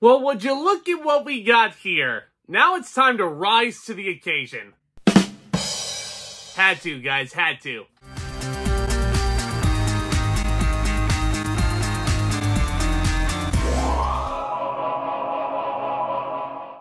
Well, would you look at what we got here? Now it's time to rise to the occasion. Had to, guys, had to.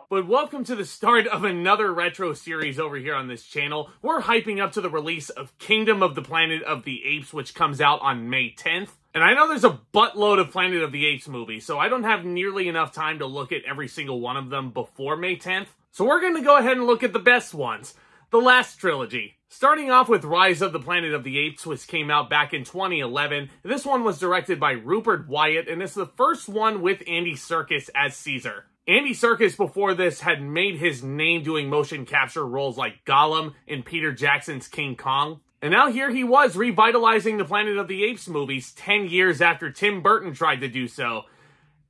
But welcome to the start of another retro series over here on this channel. We're hyping up to the release of Kingdom of the Planet of the Apes, which comes out on May 10th. And I know there's a buttload of Planet of the Apes movies, so I don't have nearly enough time to look at every single one of them before May 10th. So we're going to go ahead and look at the best ones. The last trilogy. Starting off with Rise of the Planet of the Apes, which came out back in 2011. This one was directed by Rupert Wyatt, and it's the first one with Andy Serkis as Caesar. Andy Serkis before this had made his name doing motion capture roles like Gollum in Peter Jackson's King Kong. And now here he was revitalizing the Planet of the Apes movies 10 years after Tim Burton tried to do so,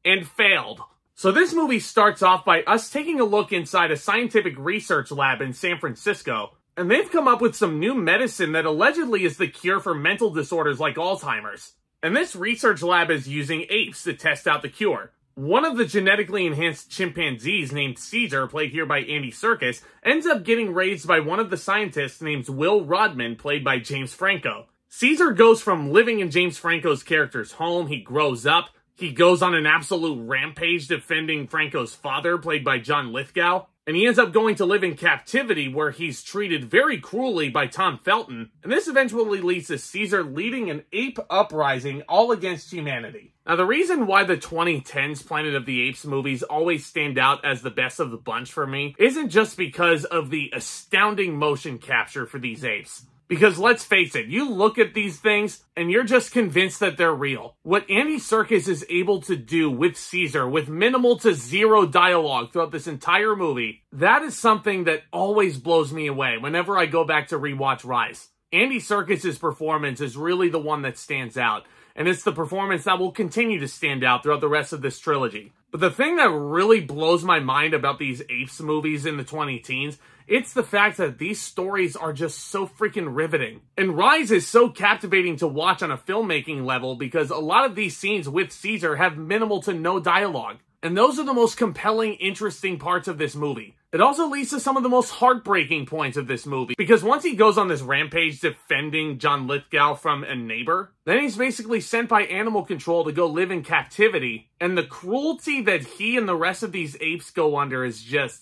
and failed. So this movie starts off by us taking a look inside a scientific research lab in San Francisco. And they've come up with some new medicine that allegedly is the cure for mental disorders like Alzheimer's. And this research lab is using apes to test out the cure. One of the genetically enhanced chimpanzees named Caesar, played here by Andy Serkis, ends up getting raised by one of the scientists named Will Rodman, played by James Franco. Caesar goes from living in James Franco's character's home, he grows up, he goes on an absolute rampage defending Franco's father, played by John Lithgow, and he ends up going to live in captivity where he's treated very cruelly by Tom Felton, and this eventually leads to Caesar leading an ape uprising all against humanity. Now, the reason why the 2010s Planet of the Apes movies always stand out as the best of the bunch for me isn't just because of the astounding motion capture for these apes. Because let's face it, you look at these things and you're just convinced that they're real. What Andy Serkis is able to do with Caesar, with minimal to zero dialogue throughout this entire movie, that is something that always blows me away whenever I go back to rewatch Rise. Andy Serkis' performance is really the one that stands out, and it's the performance that will continue to stand out throughout the rest of this trilogy. But the thing that really blows my mind about these Apes movies in the 2010s, it's the fact that these stories are just so freaking riveting. And Rise is so captivating to watch on a filmmaking level because a lot of these scenes with Caesar have minimal to no dialogue. And those are the most compelling, interesting parts of this movie. It also leads to some of the most heartbreaking points of this movie, because once he goes on this rampage defending John Lithgow from a neighbor, then he's basically sent by animal control to go live in captivity, and the cruelty that he and the rest of these apes go under is just...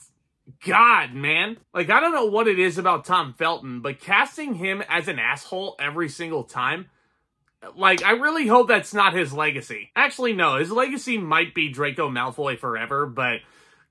God, man. Like, I don't know what it is about Tom Felton, but casting him as an asshole every single time... Like, I really hope that's not his legacy. Actually, no, his legacy might be Draco Malfoy forever, but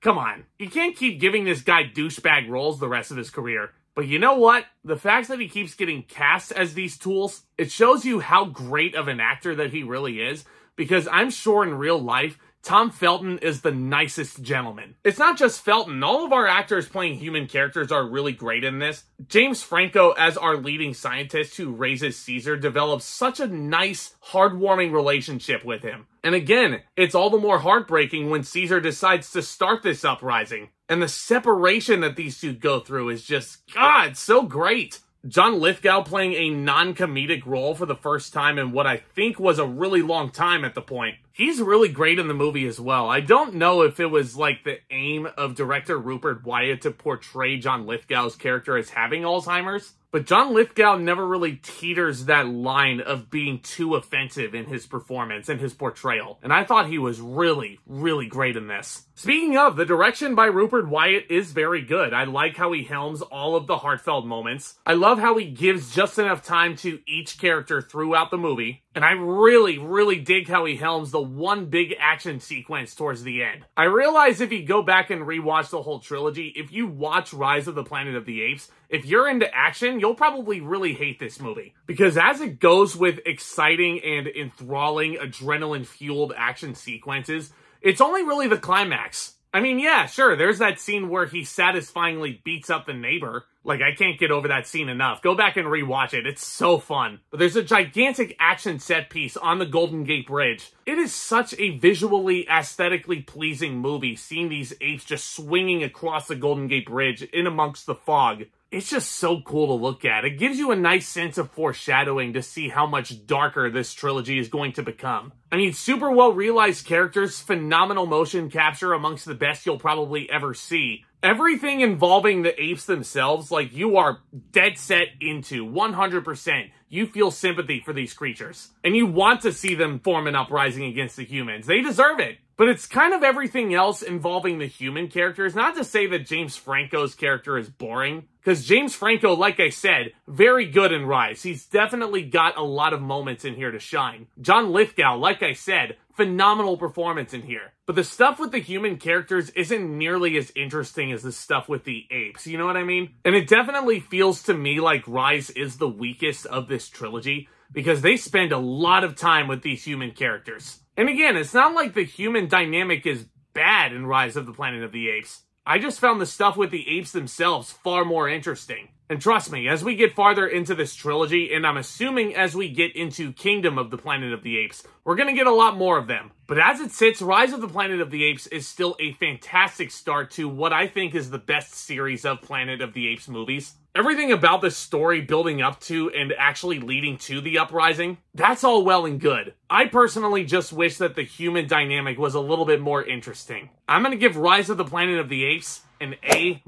come on. You can't keep giving this guy douchebag roles the rest of his career. But you know what? The fact that he keeps getting cast as these tools, it shows you how great of an actor that he really is, because I'm sure in real life, Tom Felton is the nicest gentleman. It's not just Felton. All of our actors playing human characters are really great in this. James Franco, as our leading scientist who raises Caesar, develops such a nice, heartwarming relationship with him. And again, it's all the more heartbreaking when Caesar decides to start this uprising. And the separation that these two go through is just, God, so great. John Lithgow playing a non-comedic role for the first time in what I think was a really long time at the point. He's really great in the movie as well. I don't know if it was like the aim of director Rupert Wyatt to portray John Lithgow's character as having Alzheimer's, but John Lithgow never really teeters that line of being too offensive in his performance and his portrayal. And I thought he was really, really great in this. Speaking of, the direction by Rupert Wyatt is very good. I like how he helms all of the heartfelt moments. I love how he gives just enough time to each character throughout the movie. And I really, really dig how he helms the one big action sequence towards the end. I realize if you go back and rewatch the whole trilogy, if you watch Rise of the Planet of the Apes, if you're into action, you'll probably really hate this movie. Because as it goes with exciting and enthralling, adrenaline-fueled action sequences, it's only really the climax. I mean, yeah, sure, there's that scene where he satisfyingly beats up the neighbor. Like, I can't get over that scene enough. Go back and rewatch it. It's so fun. But there's a gigantic action set piece on the Golden Gate Bridge. It is such a visually, aesthetically pleasing movie, seeing these apes just swinging across the Golden Gate Bridge in amongst the fog. it's just so cool to look at. It gives you a nice sense of foreshadowing to see how much darker this trilogy is going to become. I mean, super well realized characters, phenomenal motion capture, amongst the best you'll probably ever see. Everything involving the apes themselves, like, you are dead set into 100%. You feel sympathy for these creatures. And you want to see them form an uprising against the humans. They deserve it. But it's kind of everything else involving the human characters. Not to say that James Franco's character is boring, because James Franco, like I said, very good in Rise. He's definitely got a lot of moments in here to shine. John Lithgow, like I said, phenomenal performance in here. But the stuff with the human characters isn't nearly as interesting as the stuff with the apes, you know what I mean? And it definitely feels to me like Rise is the weakest of this trilogy, because they spend a lot of time with these human characters. And again, it's not like the human dynamic is bad in Rise of the Planet of the Apes. I just found the stuff with the apes themselves far more interesting. And trust me, as we get farther into this trilogy, and I'm assuming as we get into Kingdom of the Planet of the Apes, we're going to get a lot more of them. But as it sits, Rise of the Planet of the Apes is still a fantastic start to what I think is the best series of Planet of the Apes movies. Everything about the story building up to and actually leading to the uprising, that's all well and good. I personally just wish that the human dynamic was a little bit more interesting. I'm going to give Rise of the Planet of the Apes an A-.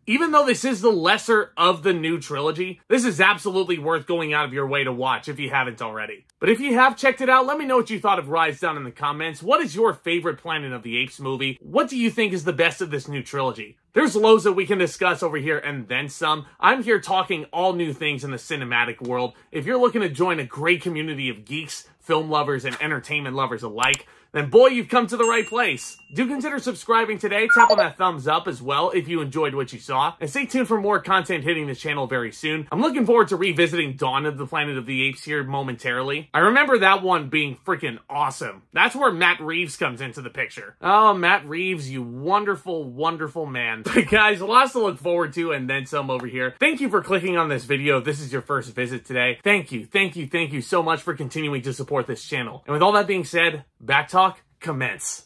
Even though this is the lesser of the new trilogy, this is absolutely worth going out of your way to watch if you haven't already. But if you have checked it out, let me know what you thought of Rise down in the comments. What is your favorite Planet of the Apes movie? What do you think is the best of this new trilogy? There's loads that we can discuss over here and then some. I'm here talking all new things in the cinematic world. If you're looking to join a great community of geeks, film lovers, and entertainment lovers alike, then boy, you've come to the right place. Do consider subscribing today. Tap on that thumbs up as well if you enjoyed what you saw. And stay tuned for more content hitting this channel very soon. I'm looking forward to revisiting Dawn of the Planet of the Apes here momentarily. I remember that one being freaking awesome. That's where Matt Reeves comes into the picture. Oh, Matt Reeves, you wonderful, wonderful man. But guys, lots to look forward to and then some over here. Thank you for clicking on this video if this is your first visit today. Thank you so much for continuing to support this channel. And with all that being said, back talk commence.